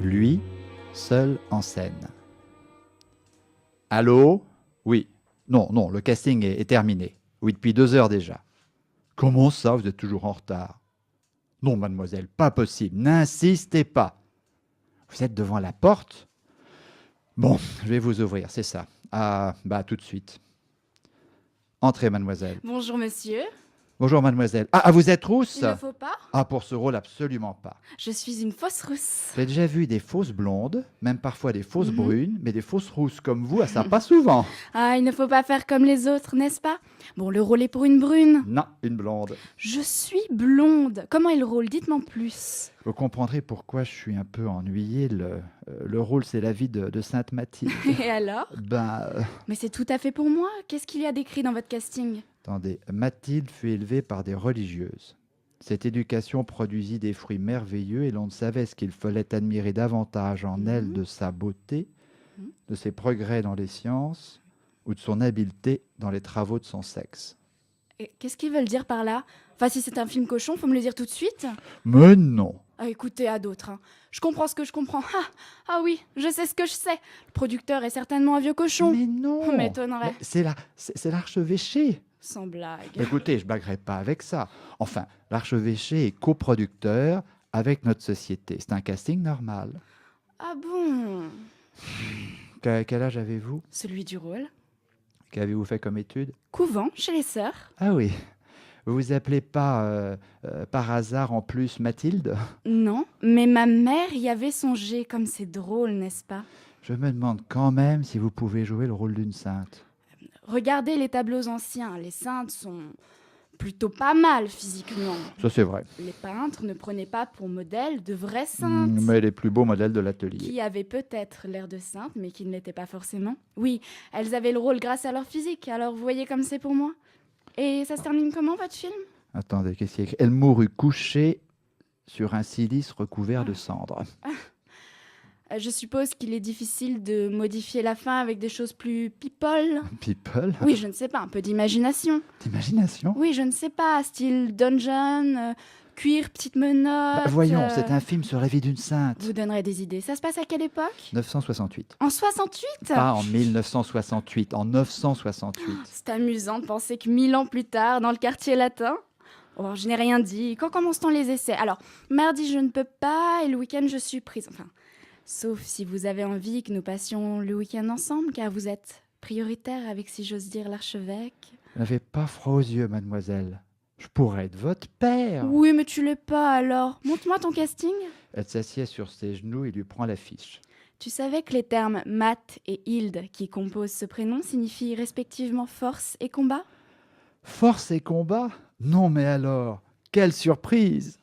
Lui, seul en scène. Allô? Oui. Non, non, le casting est terminé. Oui, depuis 2 heures déjà. Comment ça, vous êtes toujours en retard? Non, mademoiselle, pas possible. N'insistez pas. Vous êtes devant la porte? Bon, je vais vous ouvrir, c'est ça. Ah, bah tout de suite. Entrez, mademoiselle. Bonjour monsieur. Bonjour, mademoiselle. Ah, vous êtes rousse? Il ne faut pas? Ah, pour ce rôle, absolument pas. Je suis une fausse rousse. J'ai déjà vu des fausses blondes, même parfois des fausses Mhm. brunes, mais des fausses rousses comme vous, ça pas souvent. Ah, il ne faut pas faire comme les autres, n'est-ce pas? Bon, le rôle est pour une brune. Non, une blonde. Je suis blonde. Comment est le rôle? Dites-moi plus. Vous comprendrez pourquoi je suis un peu ennuyé. Le rôle, c'est la vie de Sainte Mathilde. Et alors? Ben, Mais c'est tout à fait pour moi. Qu'est-ce qu'il y a d'écrit dans votre casting? attendez, Mathilde fut élevée par des religieuses. Cette éducation produisit des fruits merveilleux et l'on ne savait ce qu'il fallait admirer davantage en elle de sa beauté, de ses progrès dans les sciences ou de son habileté dans les travaux de son sexe. Et qu'est-ce qu'ils veulent dire par là? Enfin, si c'est un film cochon, faut me le dire tout de suite. Mais non! Ah, écoutez, à d'autres. Hein. Je comprends ce que je comprends. Ah oui, je sais ce que je sais. Le producteur est certainement un vieux cochon. Mais non! M'étonnerait. Mais c'est l'archevêché. Sans blague. Écoutez, je blaguerai pas avec ça. Enfin, l'archevêché est coproducteur avec notre société. C'est un casting normal. Ah bon? Quel âge avez-vous? Celui du rôle? Qu'avez-vous fait comme études? Couvent, chez les sœurs? Ah oui. Vous vous appelez pas par hasard en plus Mathilde? Non, mais ma mère y avait songé, comme c'est drôle, n'est-ce pas? Je me demande quand même si vous pouvez jouer le rôle d'une sainte. Regardez les tableaux anciens, les saintes sont plutôt pas mal physiquement. Ça, c'est vrai. Les peintres ne prenaient pas pour modèle de vraies saintes, Mais les plus beaux modèles de l'atelier. qui avaient peut-être l'air de saintes, mais qui ne l'étaient pas forcément. Oui, elles avaient le rôle grâce à leur physique, alors vous voyez comme c'est pour moi. Et ça se termine comment, votre film? Attendez, qu'est-ce qu'il y a écrit? Elle mourut couchée sur un cilice recouvert de cendres. Je suppose qu'il est difficile de modifier la fin avec des choses plus people. People? Oui, je ne sais pas, un peu d'imagination. D'imagination? Oui, je ne sais pas, style dungeon, cuir, petite menotte. Bah, voyons, c'est un film sur la vie d'une sainte. Vous donnerez des idées. Ça se passe à quelle époque? 968. En 68? Pas en 1968, en 968. C'est amusant de penser que 1000 ans plus tard, dans le quartier latin. Oh, je n'ai rien dit. Quand commence-t-on les essais? Alors, mardi, je ne peux pas, et le week-end, je suis prise. Enfin, sauf si vous avez envie que nous passions le week-end ensemble, car vous êtes prioritaire avec, si j'ose dire, l'archevêque. N'avez pas froid aux yeux, mademoiselle. Je pourrais être votre père. Oui, mais tu l'es pas alors. Montre-moi ton casting. Elle s'assied sur ses genoux et lui prend la fiche. Tu savais que les termes Matt et Hilde qui composent ce prénom signifient respectivement force et combat? Force et combat? Non, mais alors, quelle surprise!